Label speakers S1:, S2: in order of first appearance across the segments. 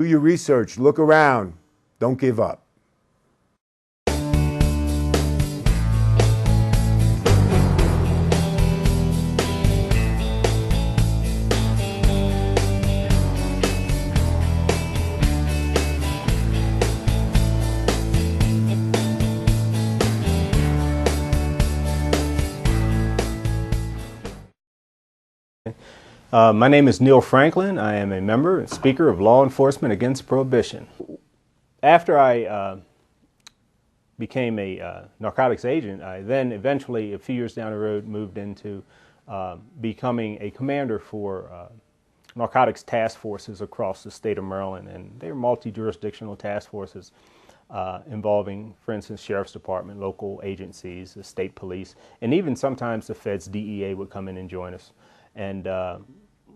S1: Do your research, look around, don't give up.
S2: My name is Neil Franklin. I am a member and speaker of Law Enforcement Against Prohibition. After I became a narcotics agent, I then eventually, a few years down the road, moved into becoming a commander for narcotics task forces across the state of Maryland. And they're multi-jurisdictional task forces involving, for instance, Sheriff's Department, local agencies, the state police, and even sometimes the Fed's DEA would come in and join us. And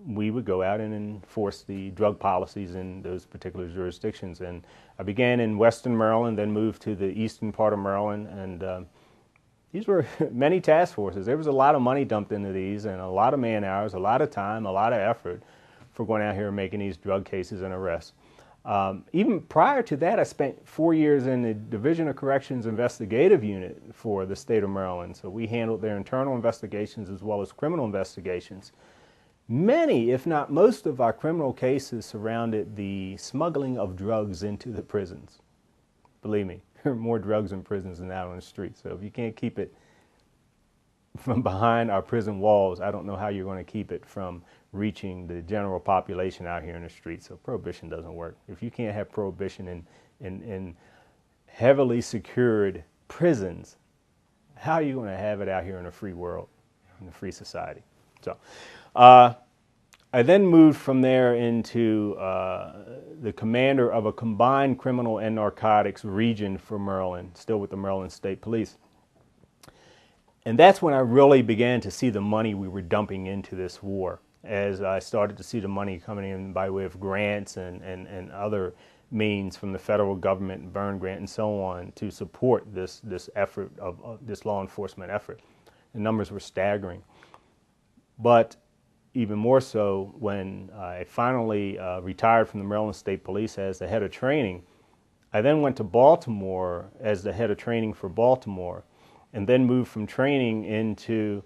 S2: we would go out and enforce the drug policies in those particular jurisdictions. And I began in Western Maryland, then moved to the eastern part of Maryland. And these were many task forces. There was a lot of money dumped into these and a lot of man hours, a lot of time, a lot of effort for going out here and making these drug cases and arrests. Even prior to that, I spent 4 years in the Division of Corrections Investigative Unit for the state of Maryland. So we handled their internal investigations as well as criminal investigations. Many, if not most, of our criminal cases surrounded the smuggling of drugs into the prisons. Believe me, there are more drugs in prisons than out on the street. So if you can't keep it from behind our prison walls, I don't know how you're going to keep it from reaching the general population out here in the streets. So prohibition doesn't work. If you can't have prohibition in heavily secured prisons, how are you going to have it out here in a free world, in a free society? So I then moved from there into the commander of a combined criminal and narcotics region for Maryland, still with the Maryland State Police. And that's when I really began to see the money we were dumping into this war, as I started to see the money coming in by way of grants and other means from the federal government, Byrne Grant and so on, to support this effort of this law enforcement effort. The numbers were staggering. But even more so when I finally retired from the Maryland State Police as the head of training, I then went to Baltimore as the head of training for Baltimore, and then moved from training into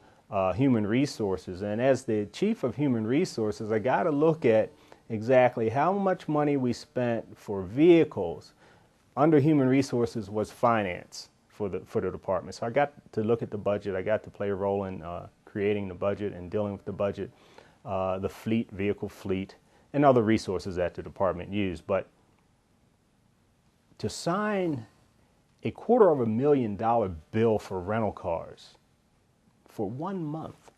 S2: human resources. And as the chief of human resources, I got to look at exactly how much money we spent for vehicles. Under human resources was finance for the department. So I got to look at the budget. I got to play a role in creating the budget and dealing with the budget, the fleet, vehicle fleet, and other resources that the department used. But to sign a $250,000 bill for rental cars for 1 month,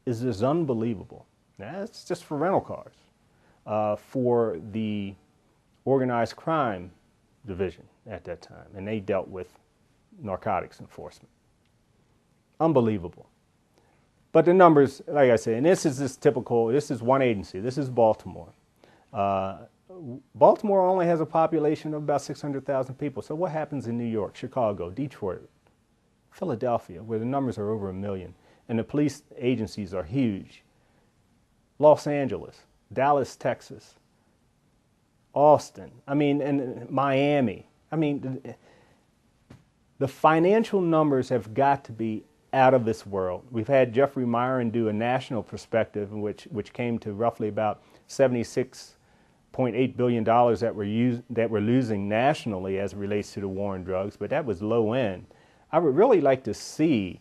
S2: is just unbelievable. Now, that's just for rental cars, for the organized crime division at that time, and they dealt with narcotics enforcement. Unbelievable. But the numbers, like I said, and this is one agency, this is Baltimore. Baltimore only has a population of about 600,000 people. So what happens in New York, Chicago, Detroit, Philadelphia, where the numbers are over 1 million, and the police agencies are huge? Los Angeles, Dallas, Texas, Austin, and Miami. The financial numbers have got to be out of this world. We've had Jeffrey Myron do a national perspective, which came to roughly about $76.8 billion that we're losing nationally as it relates to the war on drugs, but that was low end. I would really like to see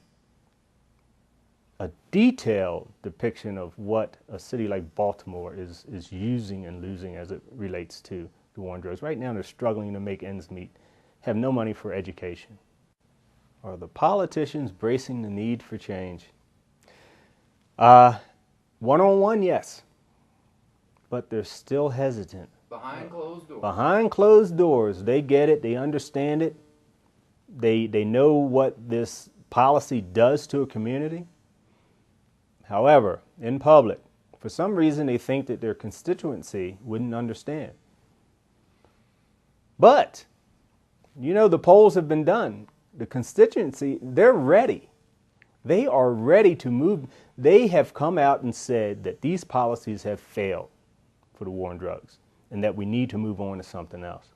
S2: a detailed depiction of what a city like Baltimore is using and losing as it relates to the war on drugs. Right now they're struggling to make ends meet, have no money for education. Are the politicians bracing the need for change? One-on-one, yes. But they're still hesitant.
S3: Behind closed doors.
S2: Behind closed doors. They get it. They understand it. They know what this policy does to a community. However, in public, for some reason they think that their constituency wouldn't understand. But, you know, the polls have been done. The constituency, they're ready. They are ready to move. They have come out and said that these policies have failed. for the war on drugs, and that we need to move on to something else.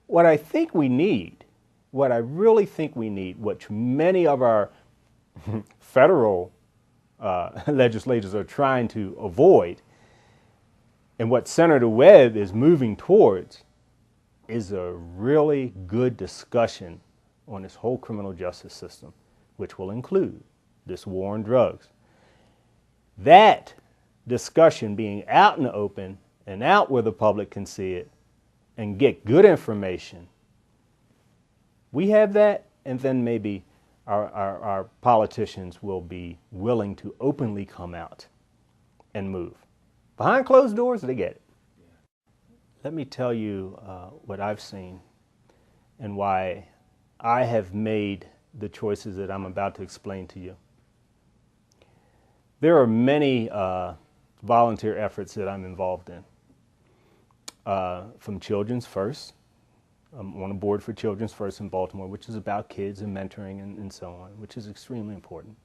S2: What I think we need, what I really think we need, what many of our federal legislators are trying to avoid, and what Senator Webb is moving towards, is a really good discussion on this whole criminal justice system, which will include this war on drugs. That discussion being out in the open and out where the public can see it and get good information. We have that, and then maybe our politicians will be willing to openly come out and move. Behind closed doors, they get it. Let me tell you what I've seen and why I have made the choices that I'm about to explain to you. There are many volunteer efforts that I'm involved in. From Children's First. I'm on a board for Children's First in Baltimore, which is about kids and mentoring and so on, which is extremely important.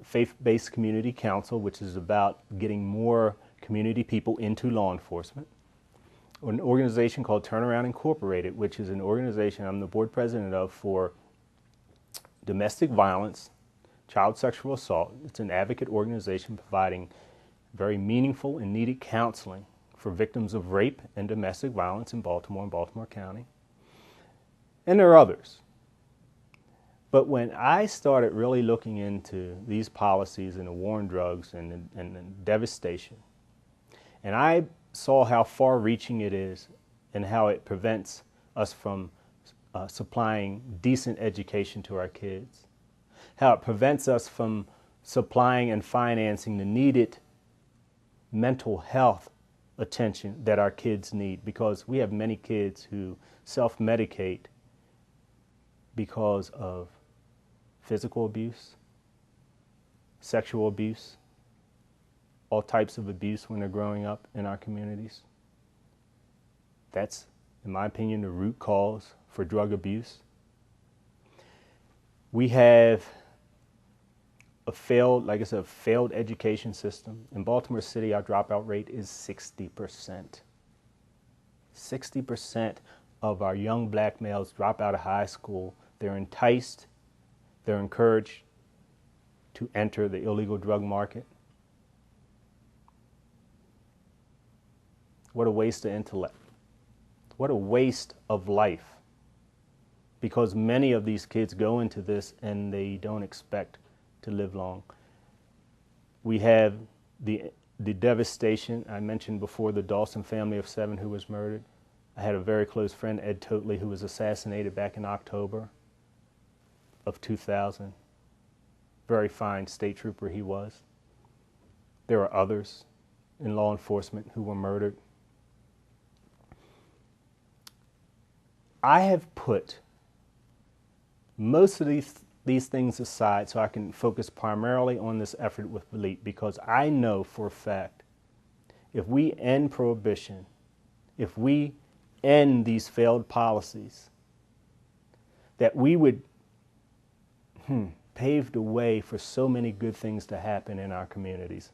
S2: Faith-Based Community Council, which is about getting more community people into law enforcement. An organization called Turnaround Incorporated, which is an organization I'm the board president of for domestic violence, child sexual assault. It's an advocate organization providing very meaningful and needed counseling for victims of rape and domestic violence in Baltimore and Baltimore County. And there are others. But when I started really looking into these policies and the war on drugs and the devastation, and I saw how far-reaching it is and how it prevents us from supplying decent education to our kids, how it prevents us from supplying and financing the needed mental health attention that our kids need, because we have many kids who self-medicate because of physical abuse, sexual abuse, all types of abuse when they're growing up in our communities. That's, in my opinion, the root cause for drug abuse. We have a failed, like I said, failed education system. In Baltimore City, our dropout rate is 60%. 60% of our young black males drop out of high school. They're enticed, they're encouraged to enter the illegal drug market. What a waste of intellect. What a waste of life. Because many of these kids go into this and they don't expect to live long. We have the devastation. I mentioned before the Dawson family of 7 who was murdered. I had a very close friend, Ed Totley, who was assassinated back in October of 2000. Very fine state trooper he was. There are others in law enforcement who were murdered. I have put most of these things aside so I can focus primarily on this effort with Philippe, because I know for a fact if we end prohibition, if we end these failed policies, that we would pave the way for so many good things to happen in our communities.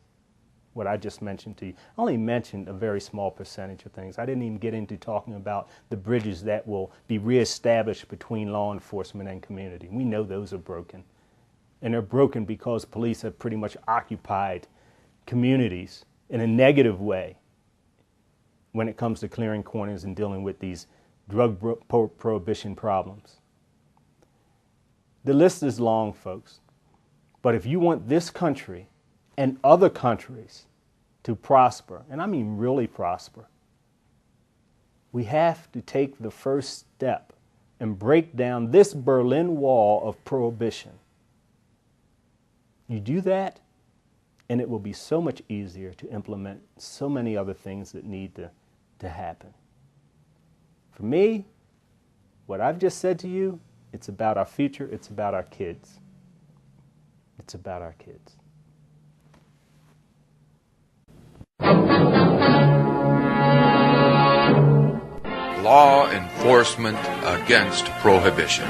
S2: What I just mentioned to you. I only mentioned a very small percentage of things. I didn't even get into talking about the bridges that will be reestablished between law enforcement and community. We know those are broken. And they're broken because police have pretty much occupied communities in a negative way when it comes to clearing corners and dealing with these drug prohibition problems. The list is long, folks. But if you want this country and other countries to prosper, and I mean really prosper, we have to take the first step and break down this Berlin Wall of prohibition. You do that, and it will be so much easier to implement so many other things that need to happen. For me, what I've just said to you, it's about our future, it's about our kids. It's about our kids.
S3: Law Enforcement Against Prohibition.